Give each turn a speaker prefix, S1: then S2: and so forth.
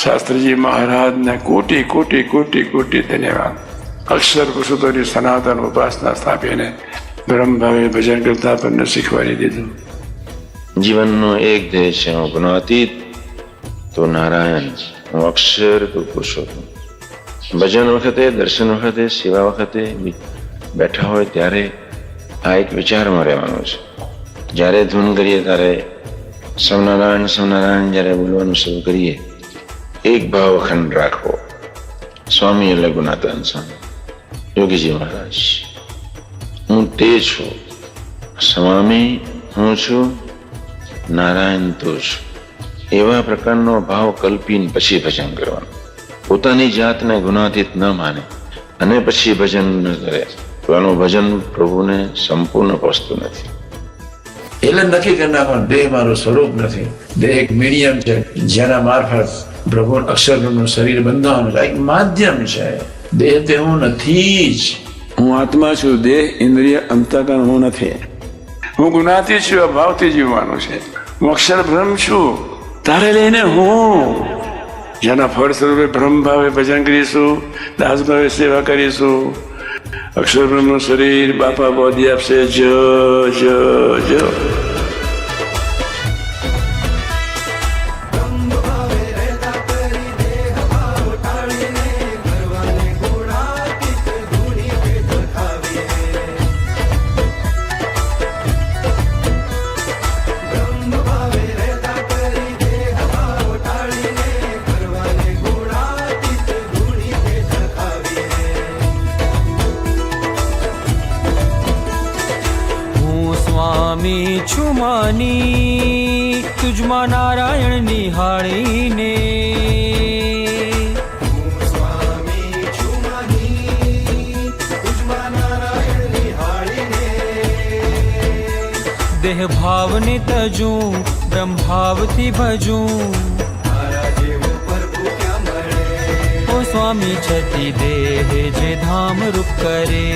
S1: શાસ્ત્રીજી મહારાજને કોટી કોટી કોટી કોટી ધન્યવાદ. અક્ષર પુરુષોત્તમની સનાતન ઉપાસના સ્થાપીને બ્રહ્મ ભાવે ભજન કરતા આપણને શીખવાડી દીધું.
S2: જીવનનો એક ધ્યેય છે, હું ગુણાતીત તો નારાયણ, હું અક્ષર તો પુરુષોત્તમ. ભજન વખતે, દર્શન વખતે, સેવા વખતે બેઠા હોય ત્યારે આ એક વિચારમાં રહેવાનું છે. જ્યારે ધૂન કરીએ ત્યારે સ્વામિનારાયણ સ્વામિનારાયણ જ્યારે બોલવાનું શરૂ કરીએ, એક ભાવ અખંડ રાખવો. સ્વામી એટલે ગુણાતાન સ્વામી યોગીજી મહારાજ, હું તે છું, સ્વામી હું છું, નારાયણ તું છું. એવા પ્રકારનો ભાવ કલ્પીને પછી ભજન કરવાનું. પોતાની જાતને ગુનાતીત ન માને અને પછી ભજન ન કરે તો એનું ભજન પ્રભુને સંપૂર્ણ પહોંચતું નથી.
S3: એટલે નક્કી કરી નાખવાનું દેહ મારું સ્વરૂપ નથી, દેહ એક મીડિયમ છે જેના મારફત પ્રભુ અક્ષરનું શરીર બંધાવાનું એક માધ્યમ છે. દેહ તે હું નથી જ,
S1: હું આત્મા છું, દેહ ઇન્દ્રિય અંતઃકરણ હું નથી. હું ગુનાતી છું, આ ભાવથી જીવવાનું છે. હું અક્ષર બ્રહ્મ છું, તારે લઈને હું. જેના ફળ સ્વરૂપે બ્રહ્મ ભાવે ભજન કરીશું, દાસ ભાવે સેવા કરીશું, અક્ષર બ્રહ્મનું શરીર બાપા બોધી આપશે. જો જો જો
S4: સ્વામી છું માની તુજમાં નારાયણ નિહાળીને. દેહ ભાવને તજું, બ્રહ્મ ભાવથી ભજું. ઓ સ્વામી છતી દેહ જે ધામ રૂપ કરે.